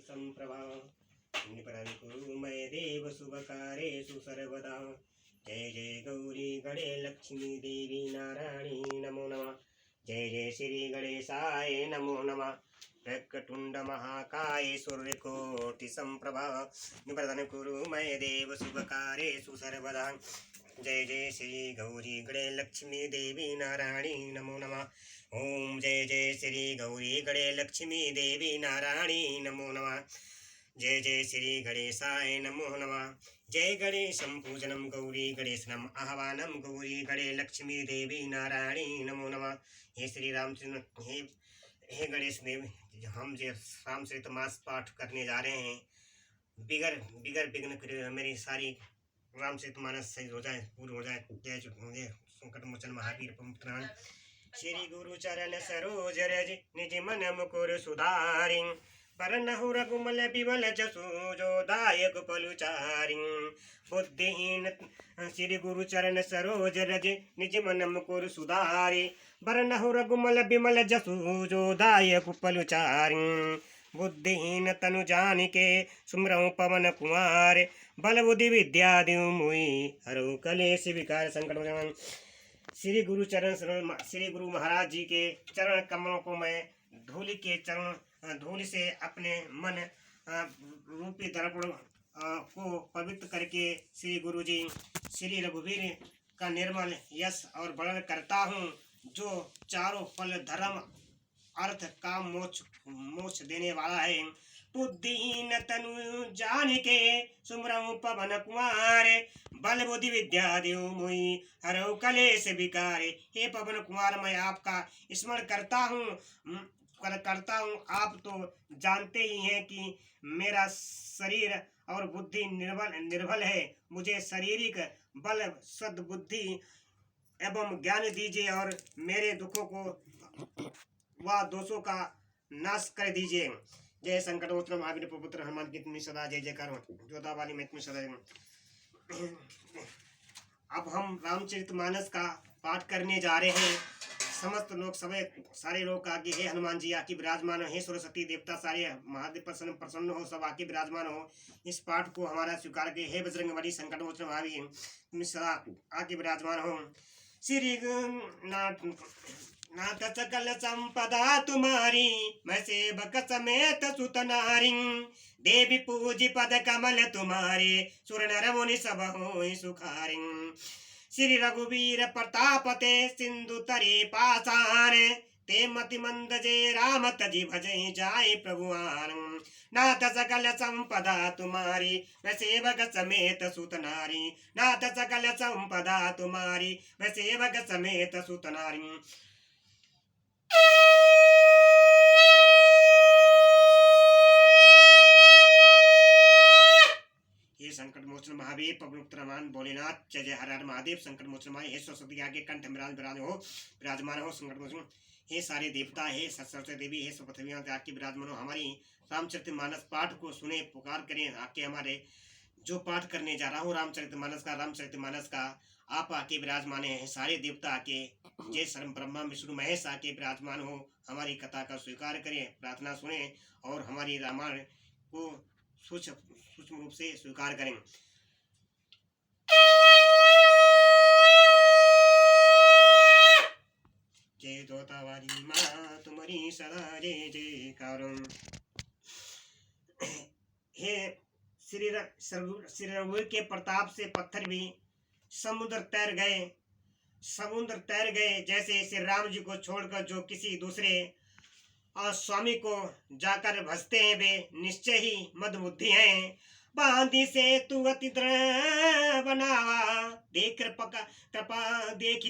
संप्रभा निपरं कुरु मय देव शुभकार्येषु सर्वदा। जय जय गौरी गणे लक्ष्मी देवी नारायणी नमो नमः। जय जय श्री गणेशाय नमो नमः। प्रकटुंड महाकाय सूर्यकोटि संप्रभा निपरं कुरु मय देव शुभकार्येषु सर्वदा। जय जय श्री गौरी गणे लक्ष्मी देवी नारायणी नमो नमः। ओम जय जय श्री गौरी गणे लक्ष्मी देवी नारायणी नमो नमः। जय जय श्री गणेशाय नमो नमः। जय गणेशं पूजनं गौरी गणेशनम आह्वानं गौरी गणे लक्ष्मी देवी नारायणी नमो नमः। हे श्री रामचंद्र हे गणेश देव, हम जो रामचरित मास पाठ करने जा रहे हैं, बिगर विघ्न मेरी सारी रामचरित मानस सही हो जाए, पूर्ण हो जाए। जय संकट मोचन महावीर पवित्र श्री गुरु चरण सरोज रज निज मन मुकुर सुधारि। बरनहु रघुमल बिमल जसु जो दायक पलुचारि। बुद्धिहीन श्री गुरु चरण सरोज रज निज मन मुकुर सुधारि। बरनहु रघुमल बिमल जसु जो दायक पलुचारि। बुद्धिहीन तनु जानिके सुमरऊं पवन कुमार। बल बुद्धि विद्या दिउ मुई हरऊ कलेश विकार संकट। श्री गुरु महाराज जी के चरण कमलों को मैं धूल से अपने मन रूपी दर्पण को पवित्र करके श्री गुरु जी श्री रघुवीर का निर्मल यश और वर्णन करता हूँ, जो चारों फल धर्म अर्थ काम मोक्ष देने वाला है। बुद्धिहीन तनु जान के सुमरऊं पवन कुमार। बल बुद्धि विद्या देव मुई हरऊ कलेश विकार। हे पवन कुमार, मैं आपका स्मरण करता हूँ। आप तो जानते ही हैं कि मेरा शरीर और बुद्धि निर्बल है। मुझे शारीरिक बल सद्बुद्धि एवं ज्ञान दीजिए और मेरे दुखों को व दोषों का नाश कर दीजिए। जय संकट मोचन महावीर पुत्र हनुमान की तुम्हें सदा जय जयकार हो। जोधा वाली में तुम्हें सदा। अब हम रामचरितमानस का पाठ करने जा रहे हैं। समस्त लोग सारे लोग आगे हे हनुमान जी आके विराजमान हो। हे सरस्वती देवता सारे महादेव प्रसन्न हो, सब आके विराजमान हो। इस पाठ को हमारा स्वीकार के हे बजरंगबली संकट मोचन महावीर तुम्हें सदा आके विराजमान हो। श्री नाथ सकल संपदा तुम्हारी, मैं सेवक समेत सुत नारी। देवी पूजी पद कमल तुम्हारे, सुर नर मुनि सब होय सुखारि। श्री रघुवीर प्रताप ते सिंधु तरे पाषाण। ते मति मंद जे राम तजि भजहि जाय प्रभुआन। नाथ सकल संपदा तुम्हारी, मैं सेवक समेत सुत नारी। नाथ सकल संपदा तुम्हारी, मैं सेवक समेत सुत नारी। हे संकट मोचन महावीर पवन भोलेनाथ जय जय हर हर महादेव। संकट मोचन महावीर हे सरस्वती आगे कंठ विराजमान हो। संकट मोचन हे सारे देवता, हे सरस्वती देवी, हे पृथ्वी आके विराजमान हो। हमारी रामचरितमानस पाठ को सुने, पुकार करें। आके हमारे जो पाठ करने जा रहा हूँ रामचरितमानस का आप आके विराजमान है। सारे देवता आके जय सर्व ब्रह्मा विष्णु महेश आके विराजमान हो। हमारी कथा का स्वीकार करें, प्रार्थना सुने और हमारी रामायण को सूक्ष्म रूप से स्वीकार करें। जय जोता वाली माँ तुम्हारी सदा जय जयकार। हे श्री रघुवीर के प्रताप से पत्थर भी समुद्र तैर गए। जैसे श्री राम जी को छोड़कर जो किसी दूसरे और स्वामी को जाकर भजते हैं, वे निश्चय ही मदबुद्धि हैं। बांधी से तू अति दृढ़ बनावा, देख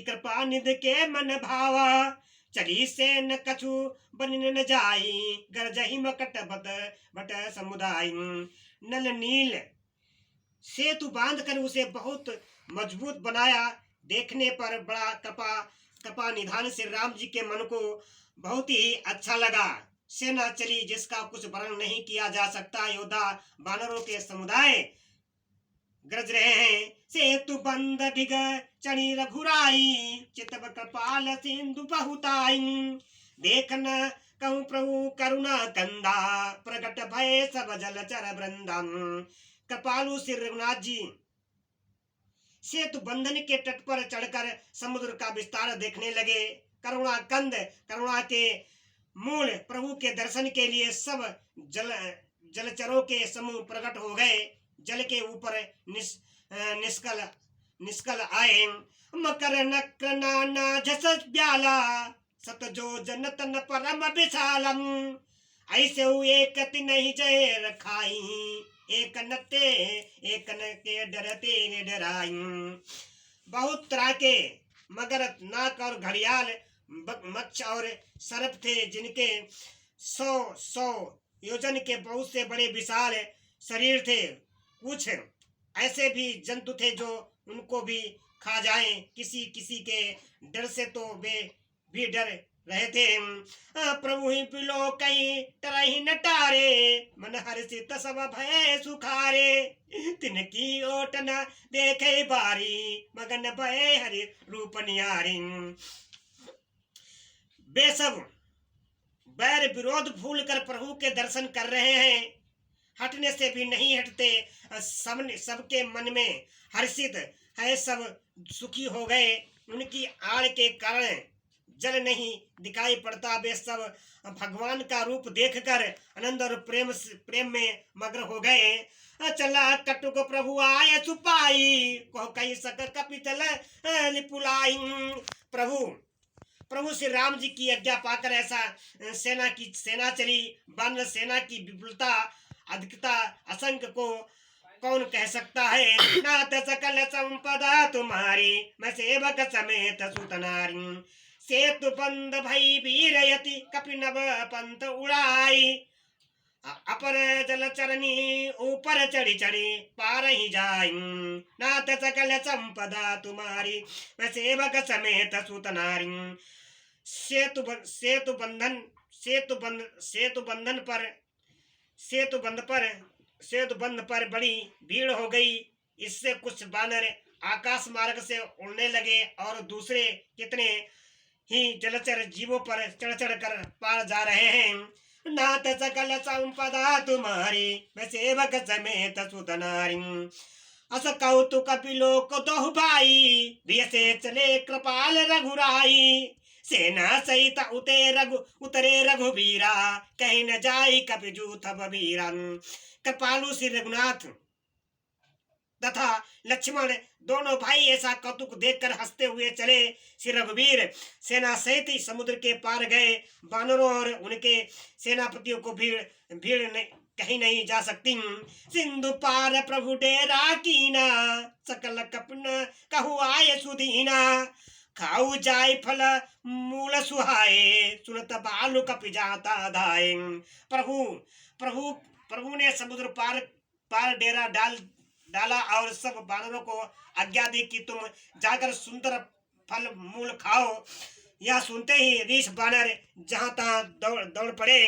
कृपा निध के मन भावा। चली से न कछु बन न जाई, गरजही मकट बट समुदाय। नल नील सेतु बांध कर उसे बहुत मजबूत बनाया। देखने पर बड़ा कपा निधान से राम जी के मन को बहुत ही अच्छा लगा। सेना चली जिसका कुछ वर्णन नहीं किया जा सकता। योद्धा वानरों के समुदाय गरज रहे हैं। सेतु बंद डिग चढ़ी रघुराई, चितव कृपाल सिंधु बहुताई। देखन कहूँ प्रभु करुणा कंदा, प्रकट भय सब जलचर वृंदम। कृपालु श्री रघुनाथ जी सेतु बंधन के तट पर चढ़कर समुद्र का विस्तार देखने लगे। करुणा कंद, करुणा के मूल प्रभु के दर्शन के लिए सब जलचरों के समूह प्रकट हो गए। जल के ऊपर निष्कल निष्कल आए। मकर नक्र नाना झस ब्याला, सतजो जनतन परम विशालम। ऐसे एक नहीं जय रखाई, एक नते एक न के डरते ने डराई। बहुत तरह के मगर, नाक और घड़ियाल, मच्छ और सर्प थे, जिनके 100 योजन के बहुत से बड़े विशाल शरीर थे। कुछ ऐसे भी जंतु थे जो उनको भी खा जाएं। किसी किसी के डर से तो वे भी डर रहे थे। प्रभु ही पिलो कहीं तरही न टारे, मन हर्षित सब भय सुखारे। तिनकी ओट न देखे बारी, मगन भय हरि रूप निहारी। वे सब बैर विरोध भूल कर प्रभु के दर्शन कर रहे हैं, हटने से भी नहीं हटते। सबके मन में हर्षित है, सब सुखी हो गए। उनकी आड़ के कारण जल नहीं दिखाई पड़ता। वे सब भगवान का रूप देखकर आनंद और प्रेम में मग्न हो गए। चला कटुक प्रभु आय छुपाई, कहो कहीं सक कपितल लिपुलाई। प्रभु श्री राम जी की आज्ञा पाकर ऐसा सेना चली। वानर सेना की विपुलता, अधिकता, असंख्य को कौन कह सकता है। नाथ सकल संपदा तुम्हारी, मैं सेवक समेत सुतनारी। सेतु बंद भई वीरयति, कपिनव पंथ उड़ाई। अपर जल चरनी ऊपर चढ़ी चढ़ी पार ही जाई। नाथ सकल संपदा तुम्हारी, मैं सेवक समेत सुतनारी। सेतु बंध पर बड़ी भीड़ हो गई। इससे कुछ बानर आकाश मार्ग से उड़ने लगे और दूसरे कितने ही जलचर जीवों पर चढ़ चढ़ कर पार जा रहे हैं। नाथ सकल संपदा तुम्हारी, मैं सेवक समेत सुतनारी। अस कौतुक कपिलोक दोह भाई, से चले कृपाल रघुराई। सेना सहित उतरे रघुबीरा, कहीं न जाई कपिजूथ बबीरा। कृपालु श्री रघुनाथ तथा लक्ष्मण दोनों भाई ऐसा कौतुक देखकर हंसते हुए चले। श्री रघुवीर सेना सहित ही समुद्र के पार गए। बानरों और उनके सेनापतियों को भीड़ कहीं नहीं जा सकती। सिंधु पार प्रभु डेरा कीना, सकल कपन कहु आय सुदीना। खाऊ जाय फल मूल सुहाए, सुनत बालु कपि जाता धाये। प्रभु ने समुद्र पार डेरा डाला और सब बानरों को आज्ञा दी कि तुम जाकर सुंदर फल मूल खाओ। यह सुनते ही रीछ बानर जहां तहां दौड़ पड़े।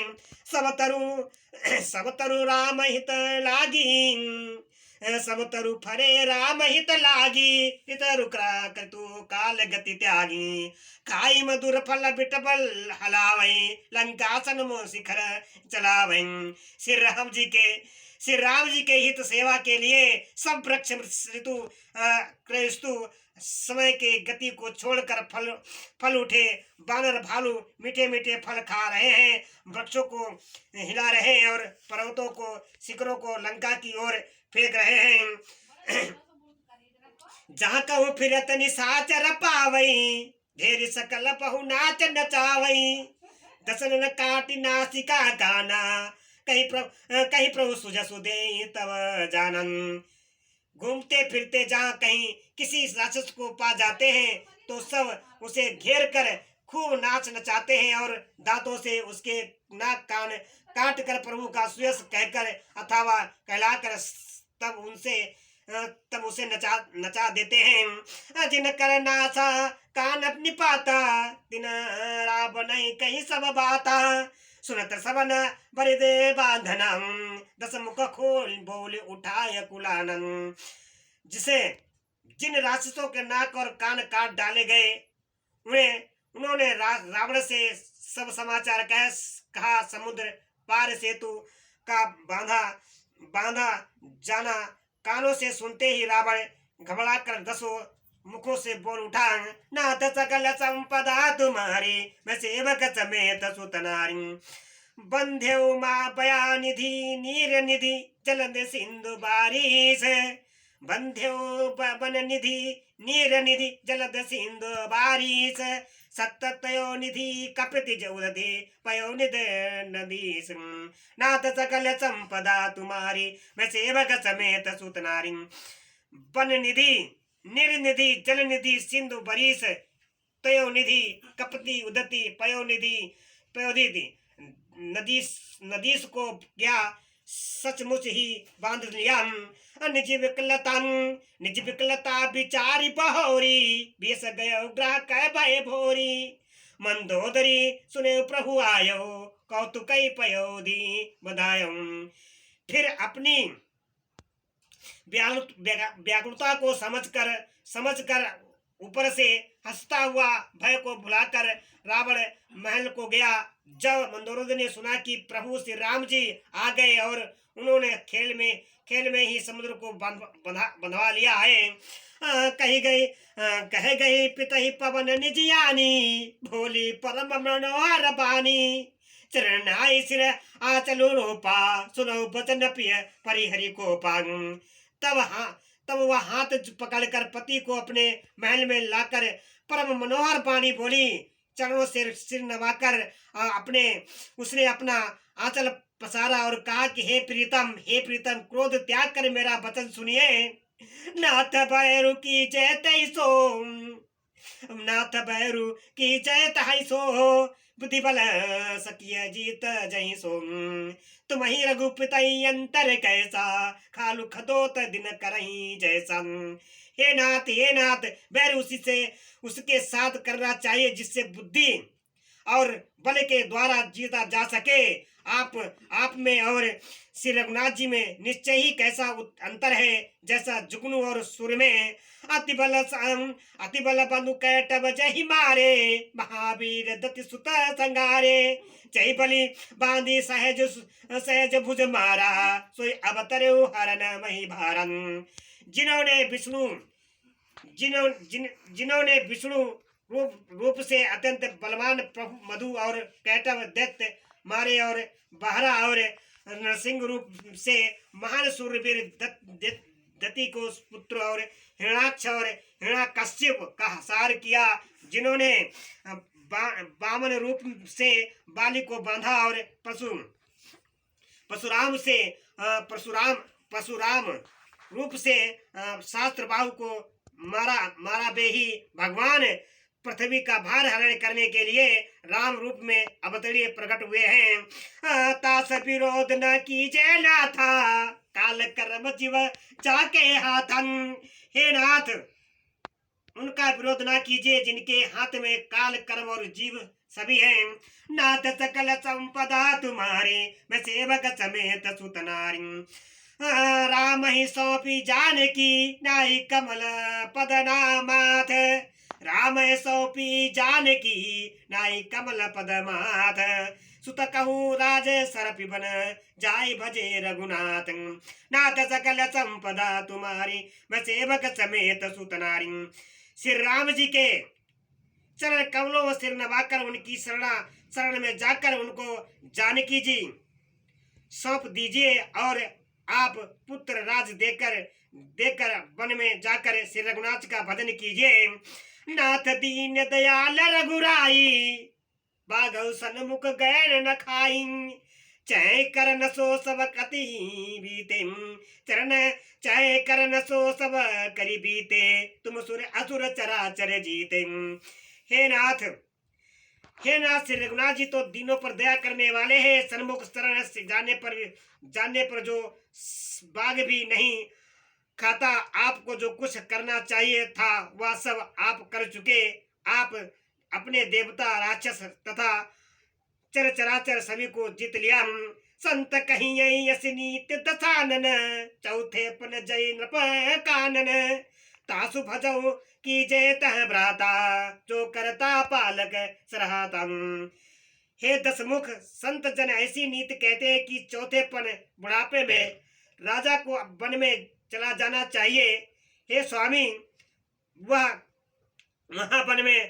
सब तरु राम हित लागी, सब तरु फरे राम हित लागी। हित रुकरा कतु काल गति त्यागी, खाई मधुर फल बिटबल हलावई। लंकासन मो शिखर चलावई। श्री राम जी के हित सेवा के लिए सब वृक्ष ऋतु क्रयस्तु समय के गति को छोड़कर फल उठे। बानर भालू मीठे मीठे फल खा रहे हैं, वृक्षों को हिला रहे हैं और पर्वतों को शिखरों को लंका की ओर फेंक रहे हैं। जहाँ कहूँ फिरत निशाचर पावई, ढेर सकल पहु नाच नचावई। दसन काटी नासिका गाना, कहीं प्रभु सुजसु दे तब जानन। घूमते फिरते जहाँ कहीं किसी राक्षस को पा जाते हैं तो सब उसे घेर कर खूब नाच नचाते हैं और दांतों से उसके नाक कान काट कर प्रभु का सुयस कहकर अथवा कहलाकर तब उसे नचा देते हैं। जिन कर नासा कान अपनी पाता, दिन राब नहीं कहीं सब बाता। सुनत सबन बरिदे बांधनम, दस मुख खोल बोल उठाय कुलानन। जिन राक्षसों के नाक और कान काट डाले गए उन्होंने रावण से सब समाचार कहा समुद्र पार सेतु का बांधा बांधा जाना कानों से सुनते ही रावण घबरा कर दसों मुखों से बोल उठा, नाथ सकल संपदा तुम्हारी, मैं सेवक समेत सुत नारी। बंध्यो माँ बया निधि नीर निधि जलद सिंधु बारिश, बंध्यो वन निधि नीर निधि जलद सिंधु बारिश, सत्तयो निधि कपति जौदधि पयो निध नदीश, नाथ सकल संपदा तुम्हारी, मैं सेवक समेत सुत नारी। वन निधि निर्निधि जल निधि सिंधु बरीस, तयो निधि कपति उदति पयो निधि पयोधिति, नदीस नदीस को क्या सचमुच ही बांध लिया। निज विकलता बिचारी बहोरी, बेस गयो ग्रह कह भय भोरी, मंदोदरी सुने प्रभु आयो, कौतुक पयो दी बधायो। फिर अपनी व्याकुलता को समझकर ऊपर से हंसता हुआ भय को भुलाकर रावण महल को गया। जब मंदोदरी ने सुना कि प्रभु श्री राम जी आ गए और उन्होंने खेल में ही समुद्र को बंधवा लिया है, कह गई पितहि पवन निज यानी, भोली परम मनोहर बानी, चरणाई सिर आचल रूपा, सुनो बचन प्रिय परिहरि को पाऊं। तब वह हाथ पकड़कर पति को अपने महल में लाकर परम मनोहर बाणी बोली, चरणों से सिर नवाकर उसने अपना आंचल पसारा और कहा कि हे प्रीतम क्रोध त्याग कर मेरा वचन सुनिए। नाथ भैरू की जय तै सो, नाथ भैरू की जय तै सो, बुद्धि बल सकिय जीत जय सो, तुम ही रघुपति अंतर कैसा, खालू खदोत दिन करही जैसा। हे नाथ बैर उसी से उसके साथ करना चाहिए जिससे बुद्धि और बल के द्वारा जीता जा सके। आप में और श्री रघुनाथ जी में निश्चय ही कैसा अंतर है, जैसा जुगनू और सुर में। अति बल बंधु कैटब जय मारे, महावीर दति सुत संगारे, जय बलि बांधी सहज भुज मारा, सोई अवतरे हरन मही भारन। जिन्होंने विष्णु रूप से अत्यंत बलवान प्रभु मधु और कैटव दैत्य मारे और बहरा और नरसिंह रूप से महान सूर्यवीर दति को पुत्र और हिरणाक्ष और हिरण्यकश्यप का संहार किया, जिन्होंने वामन रूप से बाली को बांधा और परशुराम रूप से शास्त्र बाहु को मारा बे ही भगवान पृथ्वी का भार हरण करने के लिए राम रूप में अवतरीय प्रकट हुए हैं। तास विरोध न कीजिए नाथा, काल कर्म जीव जाके हाथन। हे नाथ, उनका विरोध ना कीजिए जिनके हाथ में काल कर्म और जीव सभी हैं। नाथ सकल संपदा तुम्हारी, मैं सेवक समेत सुत नारी। राम ही सौंपी जानकी, नाई कमल पद नामाथ, राम सौंपी जानकी, नाई कमल पद माथ, सुत कहूँ राज सरपि बन, जाय भजे रघुनाथ। नाथ सकल संपदा तुम्हारी, मैं सेवक समेत सुत नारी। श्री राम जी के चरण कमलों में सिर नवाकर उनकी शरण में जाकर उनको जानकी जी सौंप दीजिए और आप पुत्र राज देकर वन में जाकर श्री रघुनाथ का भजन कीजिए। नाथ दीन दयाल रघुराई, बाघौ सन्मुख गैर न खाई, चय कर न सो सब कति बीते, चरण चय कर न सो सब करी बीते, तुम सुर असुर चराचर जीते। हे नाथ श्री रघुनाथ जी तो दीनों पर दया करने वाले हैं। सन्मुख शरण से जाने पर जो बाघ भी नहीं खाता, आपको जो कुछ करना चाहिए था वह सब आप कर चुके। आप अपने देवता राक्षस तथा चर चराचर सभी को जीत लिया। संत कहीं यस नीत दसानन, चौथे पन जय नृप कानन, तासु भजौ की जय तह भ्राता, जो करता पालक सराहतम। हे दसमुख संत जन ऐसी नीति कहते हैं कि चौथेपन बुढ़ापे में राजा को वन में चला जाना चाहिए। हे स्वामी, वह वहां वन में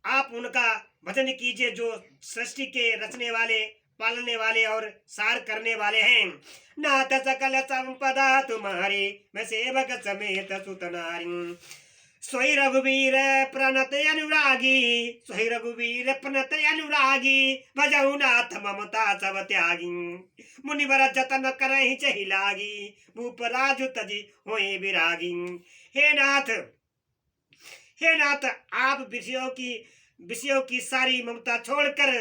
आप उनका भजन कीजिए जो सृष्टि के रचने वाले, पालने वाले और सार करने वाले हैं। नाथ सकल संपदा तुम्हारी, मैं सेवक समेत सुत नारी। सोई रघुवीर प्रणत अनुरागी, सोई रघुवीर प्रणत अनुरागी, भजऊ नाथ ममता सब त्यागी। मुनिवर जतन करहि चहि लागी, भूप राजु तजी होए विरागी। हे नाथ, हे नाथ, आप विषयों की सारी ममता छोड़कर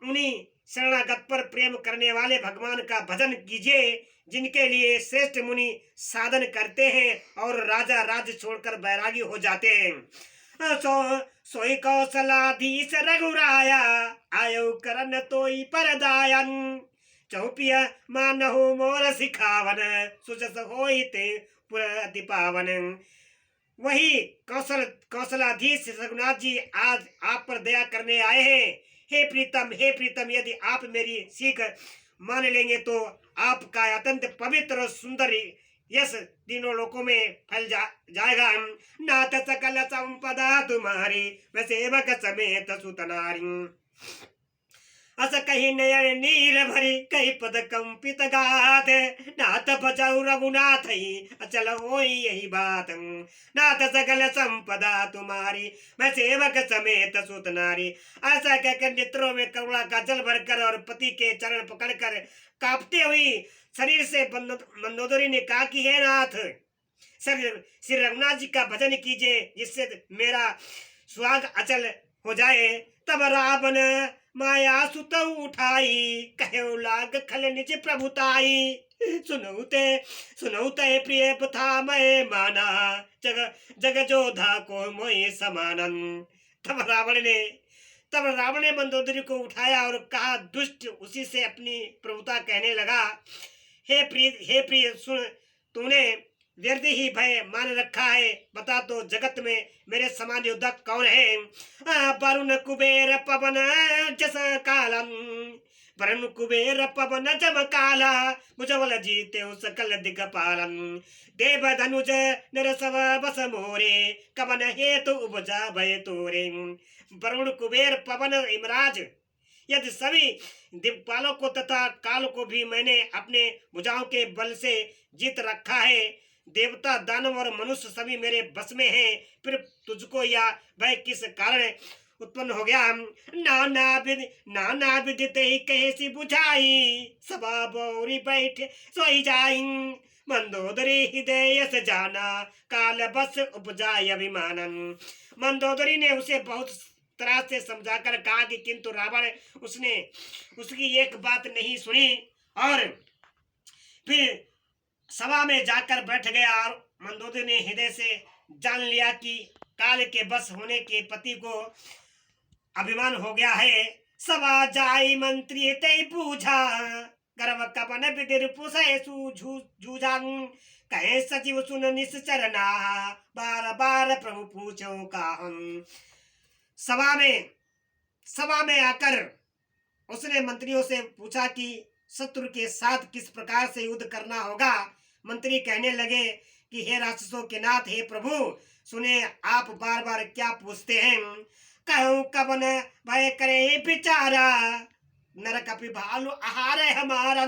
उन्हीं शरणागत पर प्रेम करने वाले भगवान का भजन कीजिए, जिनके लिए श्रेष्ठ मुनि साधन करते हैं और राजा राज्य छोड़कर बैरागी हो जाते हैं। सोई कौशलाधीश रघुराया, आयो करन तोई परदायन। चौपिया मानहु मोर सिखावन, सुजस होई ते पुर अति पावन। वही कौशलाधीश रघुनाथ जी आज आप पर दया करने आए हैं। हे प्रीतम, यदि आप मेरी सीख मान लेंगे तो आपका अत्यंत पवित्र और सुंदर यश तीनों लोकों में फैल जाएगा। नाथ सकल संपदा तुम्हारी, मैं सेवक समेत सुत नारी। अस कही नयन नीर भरी, कही पद कंपित गात। नाथ भजऊ रघुनाथ ही, अचल होई यही बात। नाथ सकल संपदा तुम्हारी, मैं सेवक समेत सुत नारी। ऐसा कहकर नेत्रों में करुणा का जल भरकर और पति के चरण पकड़कर कांपते हुई शरीर से मंदोदरी ने कहा कि हे नाथ, श्री रघुनाथ जी का भजन कीजिए, जिससे मेरा सुहाग अचल हो जाए। तब रावण माया सुत उठाई, कहो लाग खल निज प्रभुताई। सुनौते प्रिय था मैं माना, जग जोधा को मोहि समानन। तब रावण ने मंदोदरी को उठाया और कहा, दुष्ट, उसी से अपनी प्रभुता कहने लगा। हे प्रिय सुन, तूने व्यर्थ ही भय मान रखा है। बता तो जगत में मेरे समान योद्धा कौन है? वरुण कुबेर पवन जस कालम, वरुण कुबेर पवन जम काला, मुझवल जीते सकल दिगपालम। देव धनुज नरसव बस मोरे, कवन हेतु उपजा भय तोरे। वरुण कुबेर पवन इमराज, यदि सभी दिक्पालों को तथा काल को भी मैंने अपने भुजाओं के बल से जीत रखा है। देवता, दानव और मनुष्य सभी मेरे बस में हैं, फिर तुझको या भय किस कारण उत्पन्न हो गया? नाना विदिते ही कहे सी बुझाई, सभा बोरी बैठे सोई जाई। मंदोदरी हृदय से जाना, काल बस उपजाय अभिमानन। मंदोदरी ने उसे बहुत तरह से समझाकर कहा कि किंतु रावण उसकी एक बात नहीं सुनी और फिर सभा में जाकर बैठ गया। और मंदोदरी ने हृदय से जान लिया कि काल के बस होने के पति को अभिमान हो गया है। सभा जाई मंत्री ते पूछा, गर्व कपन विदिर पुसै जूझान। कहे सचिव सुन निश्चरना, बार बार प्रभु पूछो काहन। सभा में आकर उसने मंत्रियों से पूछा कि शत्रु के साथ किस प्रकार से युद्ध करना होगा। मंत्री कहने लगे कि हे राक्षसों के नाथ, हे प्रभु, सुने आप बार बार क्या पूछते हैं? कहूं कवन भय करे बिचारा, नरक अपि भालू आहार है हमारा।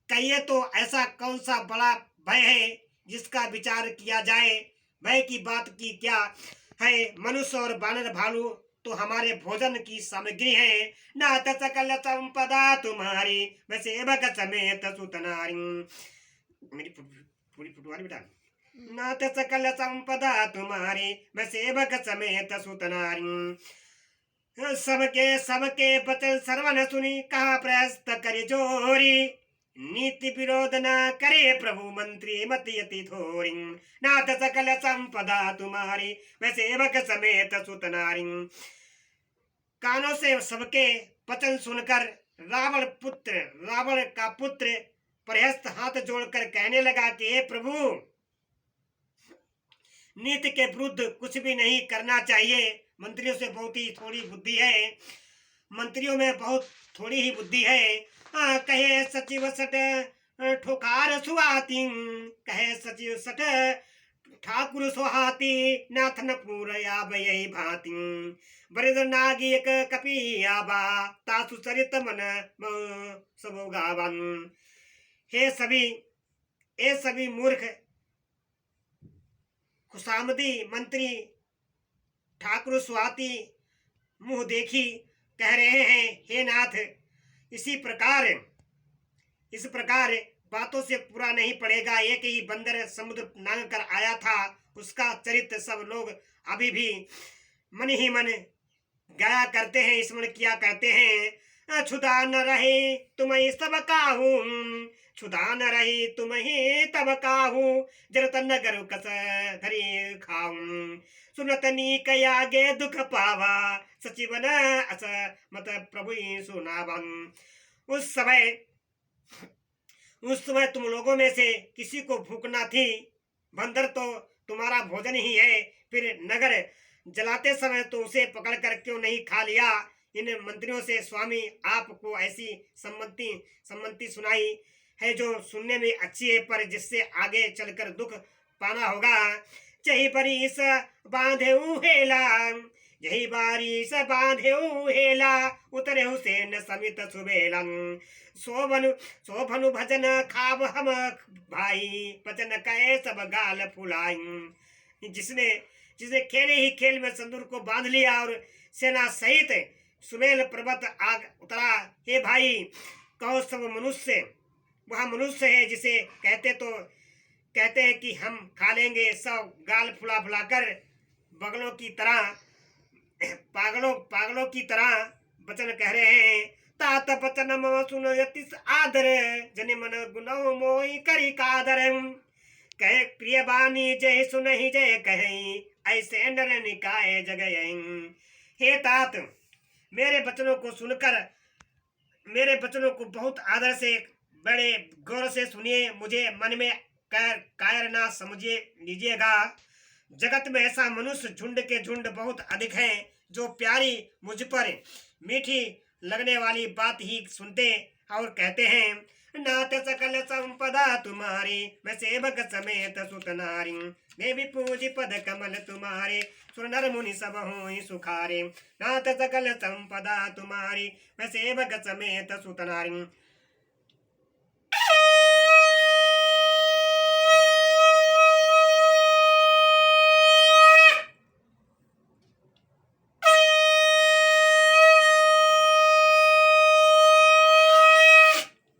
कहिए तो ऐसा कौन सा बड़ा भय है जिसका विचार किया जाए? भय की बात की क्या है? मनुष्य और बानर भालू तो हमारे भोजन की सामग्री है। नाथ सकल संपदा तुम्हारी, मैं सेवक समेत सुत नारी। मेरी पूरी फुटवारी बेटा। नाथ सकल संपदा तुम्हारी, मैं सेवक समेत सुत नारी। सबके बचन सर्वन सुनी, कहा प्रयस्त करे जोरी। नीति विरोध न करे प्रभु मंत्री, मति यति थोरी। नाथ सकल संपदा तुम्हारी, मैं सेवक समेत सुत नारी। कानों से सबके वचन सुनकर रावण का पुत्र प्रहस्त हाथ जोड़कर कहने लगा कि हे प्रभु, नीति के विरुद्ध कुछ भी नहीं करना चाहिए। मंत्रियों से बहुत ही थोड़ी बुद्धि है, मंत्रियों में बहुत थोड़ी ही बुद्धि है। कहे सचिव सट ठोकार सुहाती, कहे सचिव सट ठाकुर सुहाती, नाथन पूरया बयई भाती, बरिद नागी एक कपि आबा, तासु चरित मन सबो गावन। हे सभी मूर्ख खुशामदी मंत्री ठाकुर सुहाती मुंह देखी कह रहे हैं, हे नाथ, इस प्रकार बातों से पूरा नहीं पड़ेगा। एक ही बंदर समुद्र नांग कर आया था, उसका चरित्र सब लोग अभी भी मन ही मन गाया करते हैं, स्मरण किया करते हैं। छुदा न रहे तुम ही सब काहू, छुदा न रही तुम ही तब काहू, जरत नगर कस धरी खाऊं, सुनत नीक आगे दुख पावा, सचिवन अस मत प्रभु सुनावन। उस समय तुम लोगों में से किसी को भूख ना थी, बंदर तो तुम्हारा भोजन ही है, फिर नगर जलाते समय तो उसे पकड़कर क्यों नहीं खा लिया। इन मंत्रियों से स्वामी आपको ऐसी सम्मति सुनाई है जो सुनने में अच्छी है, पर जिससे आगे चलकर दुख पाना होगा। चही बरिस बांधे हेला, यही बारिश बांधे हेला, उतरे हुसैन समित सुबेलन, शोभनु भजन खाब हम भाई, वचन कहे सब गाल फुलाई। जिसने खेले ही खेल में संदूर को बांध लिया और सेना सहित सुबेल पर्वत आग उतरा। हे भाई, कहो सब मनुष्य वह मनुष्य है जिसे कहते हैं कि हम खा लेंगे। सब गाल फुला फुलाकर बगलों की तरह पागलों की तरह वचन कह रहे हैं। तात बचन मम सुन यतिस आदर, जने मन गुनो मोहि करी कादर, कहे प्रिय बानी जय सुनहि जय कहीं, ऐसे नर निकाय जगयं। हे तात, मेरे वचनों को सुनकर मेरे वचनों को बहुत आदर से बड़े गौर से सुनिए, मुझे मन में कायर ना समझिए लीजिएगा। जगत में ऐसा मनुष्य झुंड के झुंड बहुत अधिक हैं, जो प्यारी मुझ पर मीठी लगने वाली बात ही सुनते और कहते हैं। नाथ सकल संपदा तुम्हारी, मैं सेवक समेत सुत नारी, देवी पूजी पद कमल तुम्हारे, सुर नर मुनि सब होई सुखारे। नाथ सकल संपदा तुम्हारी, मैं सेवक समेत सुत नारी।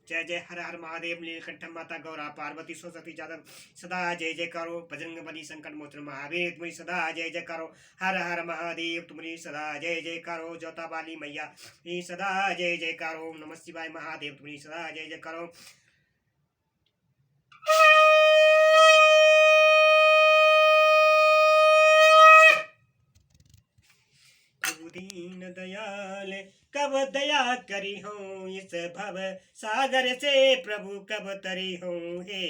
जय जय हर हर महादेव, नीलकंठ माता गौरा पार्वती सरस्वती जादव सदा जय जय करो। बजरंग बली संकट मोचन महावीर तुम्हारी सदा जय जय करो। हर हर महादेव तुम्हारी सदा जय जय करो। जोता वाली मैया सदा जय जय करो। नमः शिवाय महादेव तुम्हारी सदा जय जय करो। दीन दयाल कब दया करी हो, इस भव सागर से प्रभु कब तरी हो। हे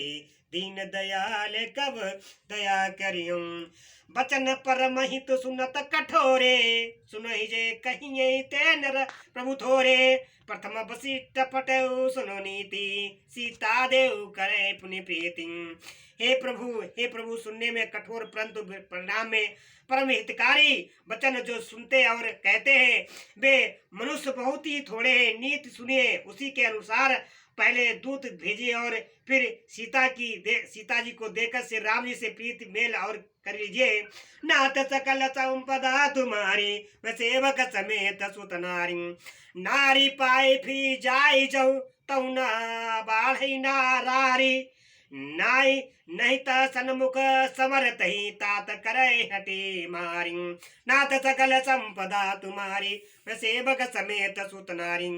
दीन दयाल कब दया करी हो, बचन परम हित सुनत कठोरे, सुनहि जे कहिए ते नर प्रभु थोरे। प्रथम वशिष्ठ पटउ सुनो नीति, सीता देव करे पुनि प्रीति। हे प्रभु सुनने में कठोर परंतु परिणाम में परम हितकारी वचन जो सुनते और कहते हैं, वे मनुष्य बहुत ही थोड़े हैं। नीति सुनिए, उसी के अनुसार पहले दूत भेजिए और फिर सीता जी को देकर श्री राम जी से प्रीति मेल और कर लीजिए। नाथ सकल संपदा तुम्हारी, मैं सेवक समेत सुत नारी, नारी पाए फिर जाई जाऊ तऊ न बाढ़ नारी, नाई नहीं त सन्मुख समरत ही तात करे हटे मारी। नाथ सकल संपदा तुम्हारी, मैं सेवक समेत सुत नारी।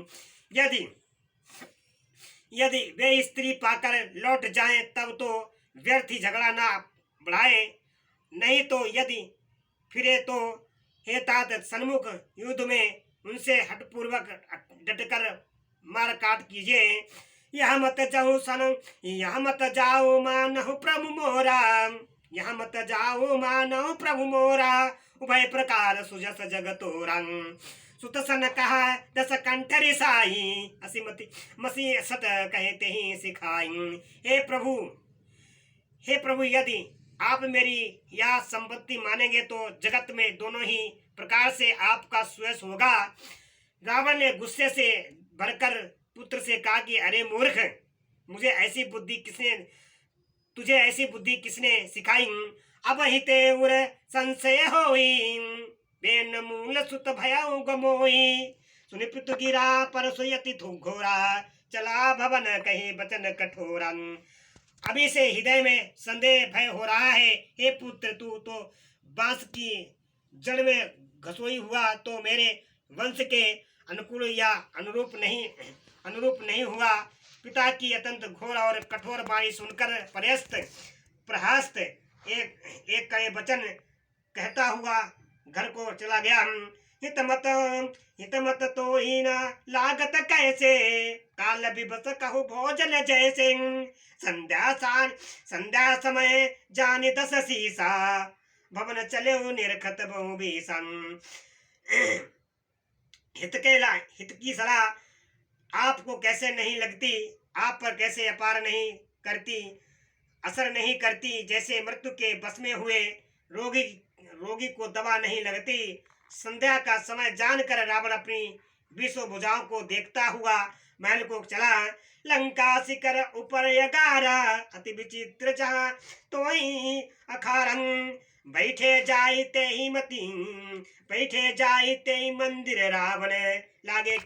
यदि वे स्त्री पाकर लौट जाएं तब तो व्यर्थ ही झगड़ा ना बढ़ाए, नहीं तो यदि फिरे तो हे तात सन्मुख युद्ध में उनसे हठपूर्वक डटकर मार काट कीजिए। यह मत जाओ सन, यह मत जाओ मानहु प्रभु मोरा, यह मत जाओ मानहु प्रभु मोरा, उभय प्रकार सुजस जगतो रंग सुत सन कहा दस कंठरी साई असीमति मसी सत कहते ही सिखाई। हे प्रभु यदि आप मेरी यह संपत्ति मानेंगे तो जगत में दोनों ही प्रकार से आपका सुयश होगा। रावण ने गुस्से से भरकर पुत्र से कहा कि अरे मूर्ख, तुझे ऐसी बुद्धि किसने सिखाई। अब हिते उर संशय होई बेन मूल सुत भयाऊ गमोई। सुनि पितु गिरा पर सुयति घोरा चला भवन कहे बचन कठोरा। अभी से हृदय में संदेह भय हो रहा है। हे पुत्र, तू तो बांस की जड़ में घसोई हुआ तो मेरे वंश के अनुकूल या अनुरूप नहीं हुआ। पिता की अत्यंत घोर और कठोर वाणी सुनकर प्रहस्त एक कड़े वचन कहता हुआ घर को चला गया। हितमत तो ही न लागत कैसे काल विबस कहु भोजन जैसे। संध्या समय जाने 10 सीसा भवन चले निरखत बहु भीषण। हित की सलाह आपको कैसे नहीं लगती, आप पर कैसे असर नहीं करती। जैसे मृत्यु के बस में हुए रोगी को दवा नहीं लगती। संध्या का समय जानकर रावण अपनी 20 भुजाओं को देखता हुआ महल को चला। लंका शिखर ऊपर यगारा अति विचित्र जहाँ तो अखारंग। बैठे जाते ही मंदिर रावण लागे